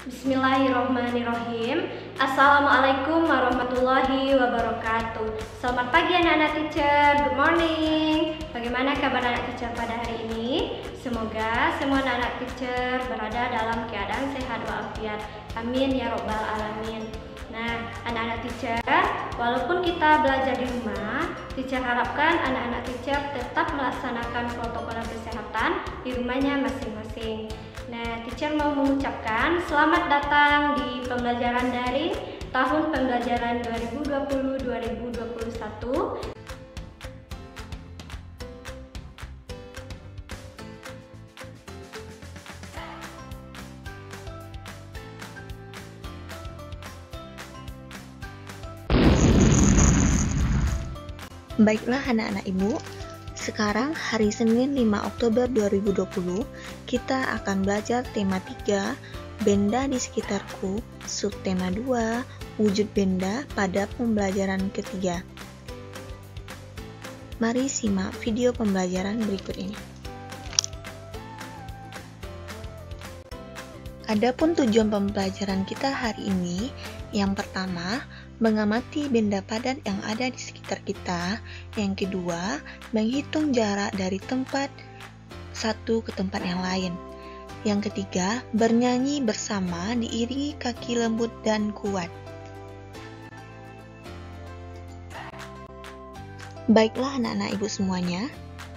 Bismillahirrahmanirrahim. Assalamualaikum warahmatullahi wabarakatuh. Selamat pagi anak-anak teacher. Good morning. Bagaimana kabar anak teacher pada hari ini? Semoga semua anak-anak teacher berada dalam keadaan sehat walafiat. Amin ya robbal alamin. Nah, anak-anak teacher, walaupun kita belajar di rumah, teacher harapkan anak-anak teacher tetap melaksanakan protokol kesehatan di rumahnya masing-masing. Nah, teacher mau mengucapkan selamat datang di pembelajaran daring tahun pembelajaran 2020-2021. Baiklah anak-anak ibu, sekarang hari Senin 5 Oktober 2020 kita akan belajar tema 3 benda di sekitarku, subtema 2 wujud benda pada pembelajaran ketiga. Mari simak video pembelajaran berikut ini. Adapun tujuan pembelajaran kita hari ini, yang pertama, mengamati benda padat yang ada di sekitar kita. Yang kedua, menghitung jarak dari tempat satu ke tempat yang lain. Yang ketiga, bernyanyi bersama diiringi kaki lembut dan kuat. Baiklah anak-anak ibu semuanya,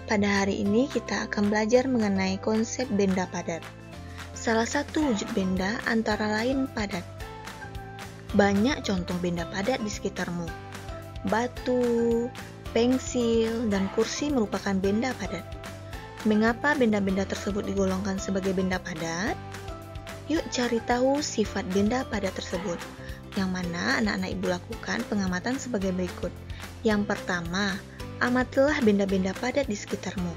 pada hari ini kita akan belajar mengenai konsep benda padat. Salah satu wujud benda antara lain padat. Banyak contoh benda padat di sekitarmu. Batu, pensil, dan kursi merupakan benda padat. Mengapa benda-benda tersebut digolongkan sebagai benda padat? Yuk cari tahu sifat benda padat tersebut. Yang mana anak-anak ibu lakukan pengamatan sebagai berikut. Yang pertama, amatilah benda-benda padat di sekitarmu.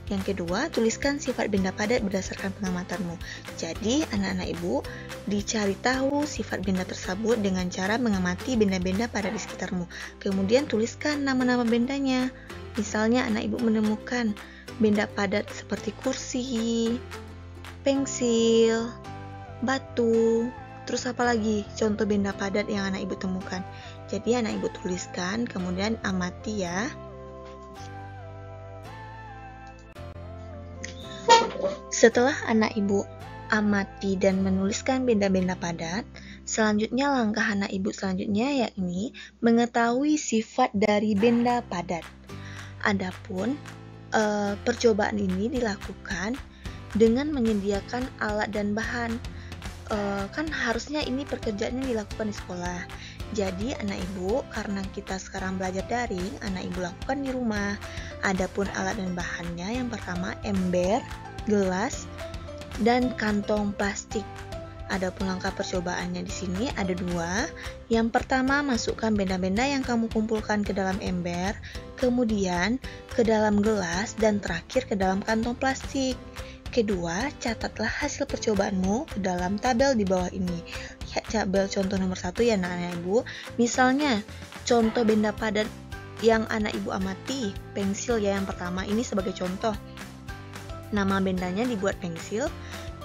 Yang kedua, tuliskan sifat benda padat berdasarkan pengamatanmu. Jadi, anak-anak ibu dicari tahu sifat benda tersebut dengan cara mengamati benda-benda padat di sekitarmu. Kemudian tuliskan nama-nama bendanya. Misalnya, anak ibu menemukan benda padat seperti kursi, pensil, batu, terus apa lagi contoh benda padat yang anak ibu temukan. Jadi, anak ibu tuliskan, kemudian amati ya. Setelah anak ibu amati dan menuliskan benda-benda padat, selanjutnya langkah anak ibu selanjutnya yakni mengetahui sifat dari benda padat. Adapun percobaan ini dilakukan dengan menyediakan alat dan bahan. Kan harusnya ini pekerjaannya dilakukan di sekolah. Jadi anak ibu, karena kita sekarang belajar daring, anak ibu lakukan di rumah. Adapun alat dan bahannya, yang pertama ember, gelas, dan kantong plastik. Adapun langkah percobaannya di sini ada dua. Yang pertama, masukkan benda-benda yang kamu kumpulkan ke dalam ember, kemudian ke dalam gelas, dan terakhir ke dalam kantong plastik. Kedua, catatlah hasil percobaanmu ke dalam tabel di bawah ini. Lihat tabel contoh nomor 1 ya anak-anak ibu. Misalnya, contoh benda padat yang anak ibu amati, pensil ya yang pertama, ini sebagai contoh. Nama bendanya dibuat pensil,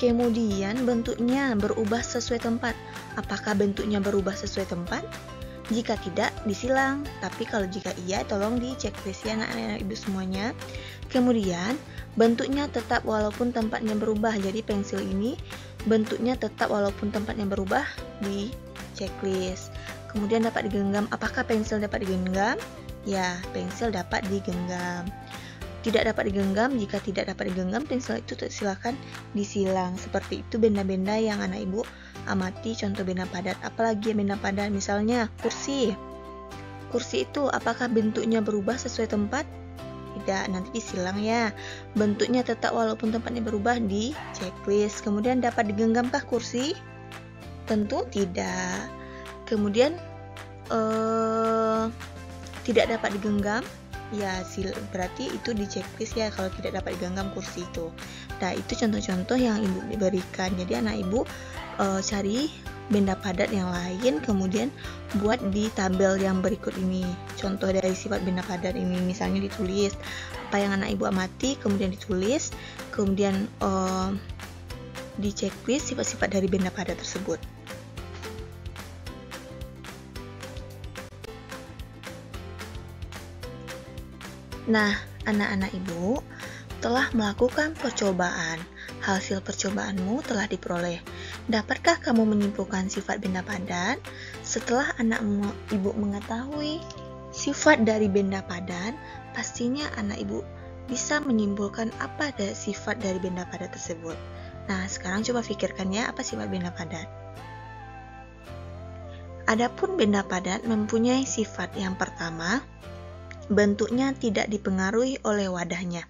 kemudian bentuknya berubah sesuai tempat. Apakah bentuknya berubah sesuai tempat? Jika tidak, disilang. Tapi kalau jika iya, tolong diceklis ya anak-anak ibu semuanya. Kemudian, bentuknya tetap walaupun tempatnya berubah. Jadi pensil ini bentuknya tetap walaupun tempatnya berubah, diceklis. Kemudian dapat digenggam. Apakah pensil dapat digenggam? Ya, pensil dapat digenggam. Tidak dapat digenggam, jika tidak dapat digenggam, pensil itu silakan disilang. Seperti itu benda-benda yang anak ibu amati contoh benda padat. Apalagi benda padat, misalnya kursi. Kursi itu apakah bentuknya berubah sesuai tempat? Tidak, nanti disilang ya. Bentuknya tetap walaupun tempatnya berubah, di checklist. Kemudian dapat digenggamkah kursi? Tentu tidak. Kemudian tidak dapat digenggam, ya berarti itu di checklist ya kalau tidak dapat digenggam kursi itu. Nah, itu contoh-contoh yang ibu berikan. Jadi anak ibu cari benda padat yang lain, kemudian buat di tabel yang berikut ini. Contoh dari sifat benda padat ini, misalnya ditulis apa yang anak ibu amati, kemudian ditulis, kemudian di checklist sifat-sifat dari benda padat tersebut. Nah, anak-anak ibu telah melakukan percobaan. Hasil percobaanmu telah diperoleh. Dapatkah kamu menyimpulkan sifat benda padat? Setelah ibu mengetahui sifat dari benda padat, pastinya anak ibu bisa menyimpulkan apa sifat dari benda padat tersebut. Nah, sekarang coba pikirkan ya, apa sifat benda padat? Adapun benda padat mempunyai sifat yang pertama, bentuknya tidak dipengaruhi oleh wadahnya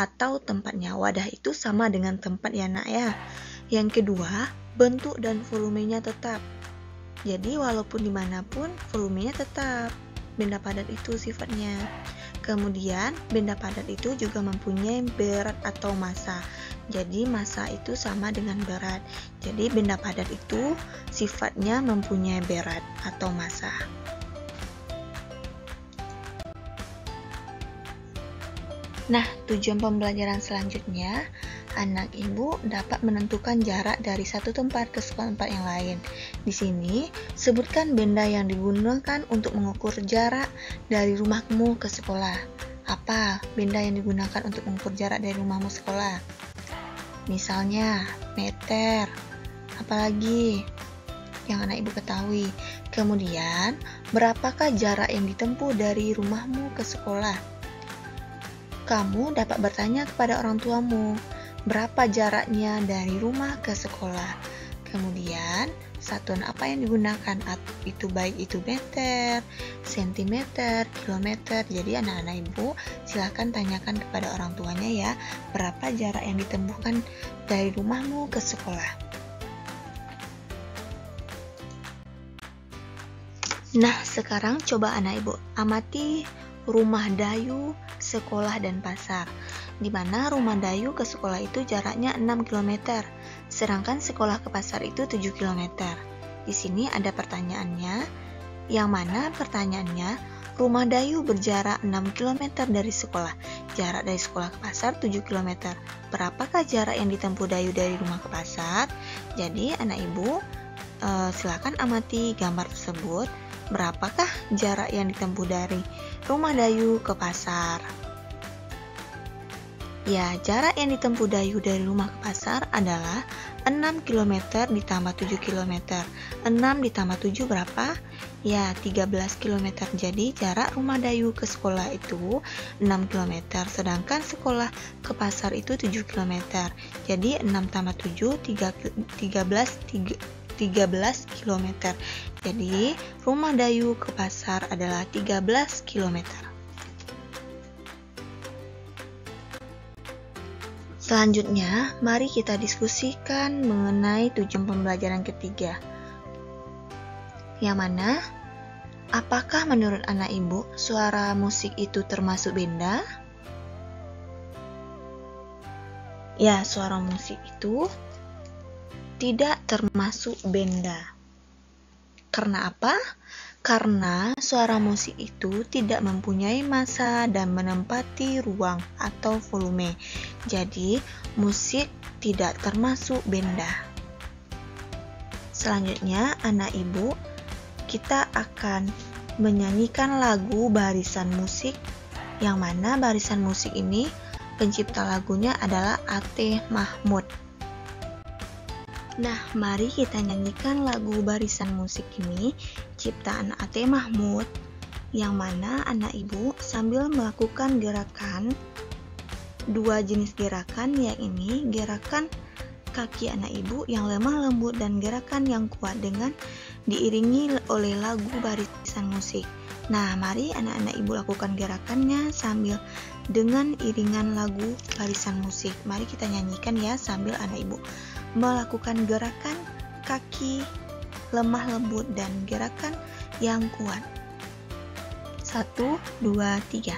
atau tempatnya. Wadah itu sama dengan tempat ya nak ya. Yang kedua, bentuk dan volumenya tetap. Jadi walaupun dimanapun, volumenya tetap. Benda padat itu sifatnya. Kemudian, benda padat itu juga mempunyai berat atau massa. Jadi massa itu sama dengan berat. Jadi benda padat itu sifatnya mempunyai berat atau massa. Nah, tujuan pembelajaran selanjutnya, anak ibu dapat menentukan jarak dari satu tempat ke tempat yang lain. Di sini, sebutkan benda yang digunakan untuk mengukur jarak dari rumahmu ke sekolah. Apa benda yang digunakan untuk mengukur jarak dari rumahmu ke sekolah? Misalnya, meter. Apalagi yang anak ibu ketahui. Kemudian, berapakah jarak yang ditempuh dari rumahmu ke sekolah? Kamu dapat bertanya kepada orang tuamu, berapa jaraknya dari rumah ke sekolah. Kemudian, satuan apa yang digunakan, itu baik itu meter, sentimeter, kilometer. Jadi anak-anak ibu silakan tanyakan kepada orang tuanya ya, berapa jarak yang ditempuhkan dari rumahmu ke sekolah. Nah, sekarang coba anak ibu amati rumah Dayu, sekolah dan pasar. Di mana rumah Dayu ke sekolah itu jaraknya 6 km, sedangkan sekolah ke pasar itu 7 km. Di sini ada pertanyaannya, yang mana pertanyaannya rumah Dayu berjarak 6 km dari sekolah. Jarak dari sekolah ke pasar 7 km. Berapakah jarak yang ditempuh Dayu dari rumah ke pasar? Jadi anak ibu silakan amati gambar tersebut. Berapakah jarak yang ditempuh dari rumah Dayu ke pasar? Ya, jarak yang ditempuh Dayu dari rumah ke pasar adalah 6 km ditambah 7 km. 6 ditambah 7 berapa? Ya, 13 km. Jadi jarak rumah Dayu ke sekolah itu 6 km, sedangkan sekolah ke pasar itu 7 km. Jadi 6 tambah 7 13 km. Jadi rumah Dayu ke pasar adalah 13 km. Selanjutnya, mari kita diskusikan mengenai tujuan pembelajaran ketiga. Yang mana, apakah menurut anak ibu suara musik itu termasuk benda? Ya, suara musik itu tidak termasuk benda. Karena apa? Karena suara musik itu tidak mempunyai massa dan menempati ruang atau volume. Jadi, musik tidak termasuk benda. Selanjutnya, anak ibu, kita akan menyanyikan lagu barisan musik, yang mana barisan musik ini pencipta lagunya adalah A.T. Mahmud. Nah, mari kita nyanyikan lagu barisan musik ini ciptaan A.T. Mahmud, yang mana anak ibu sambil melakukan gerakan, dua jenis gerakan, yakni gerakan kaki anak ibu yang lemah lembut dan gerakan yang kuat dengan diiringi oleh lagu barisan musik. Nah, mari anak-anak ibu lakukan gerakannya sambil dengan iringan lagu barisan musik. Mari kita nyanyikan ya sambil anak ibu melakukan gerakan kaki lemah lembut dan gerakan yang kuat. 1, 2, 3.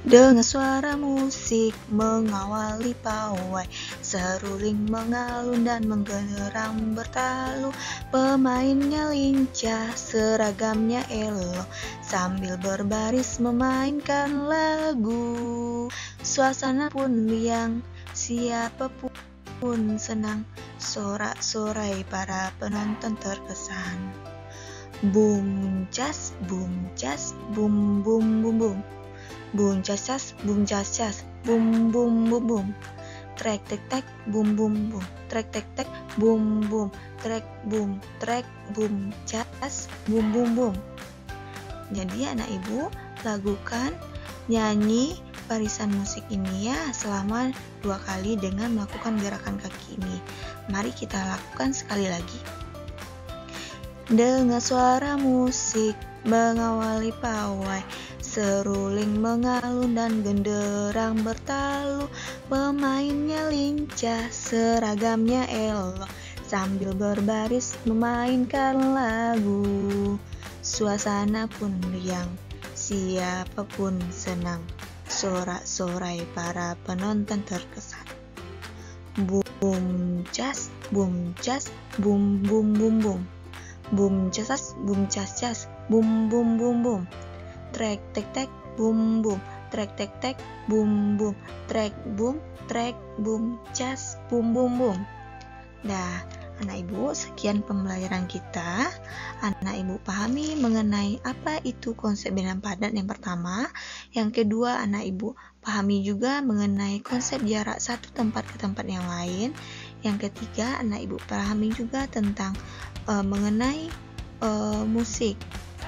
Dengan suara musik mengawali pawai, seruling mengalun dan menggelerang bertalu, pemainnya lincah, seragamnya elok, sambil berbaris memainkan lagu. Suasana pun riang, Siapapun senang sorak-sorai para penonton terkesan. Bum cas, bum cas, bum bum bum bum. Bum cas cas, bum cas cas, bum bum bum bum. Trek tek tek, bum bum bum. Trek tek tek, bum bum. Trek bum, cas, bum bum bum. Jadi anak ibu lakukan nyanyi barisan musik ini ya selama 2 kali dengan melakukan gerakan kaki ini. Mari kita lakukan sekali lagi. Dengan suara musik mengawali pawai, seruling mengalun dan genderang bertalu, pemainnya lincah, seragamnya elok, sambil berbaris memainkan lagu. Suasana pun riang, siapapun senang, sorak-sorai para penonton terkesan. Bum cas, bum cas, bum bum bum bum. Bum cas, bum cas, bum bum bum bum. Trek tek tek, bum bum. Trek tek tek, bum bum. Trek bum, cas, bum bum bum. Nah, anak ibu, sekian pembelajaran kita. Anak ibu pahami mengenai apa itu konsep benda padat yang pertama. Yang kedua, anak ibu pahami juga mengenai konsep jarak satu tempat ke tempat yang lain. Yang ketiga, anak ibu pahami juga tentang mengenai musik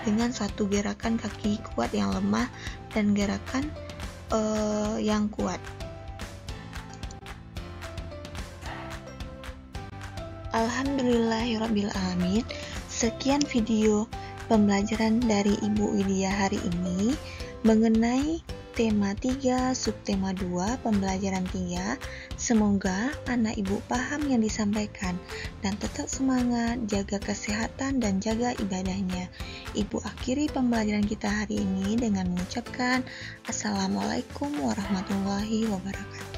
dengan suatu gerakan kaki kuat yang lemah dan gerakan yang kuat. Alhamdulillahirrabbilalamin. Sekian video pembelajaran dari Ibu Widya hari ini mengenai tema 3, subtema 2, pembelajaran 3. Semoga anak ibu paham yang disampaikan dan tetap semangat, jaga kesehatan dan jaga ibadahnya. Ibu akhiri pembelajaran kita hari ini dengan mengucapkan Assalamualaikum warahmatullahi wabarakatuh.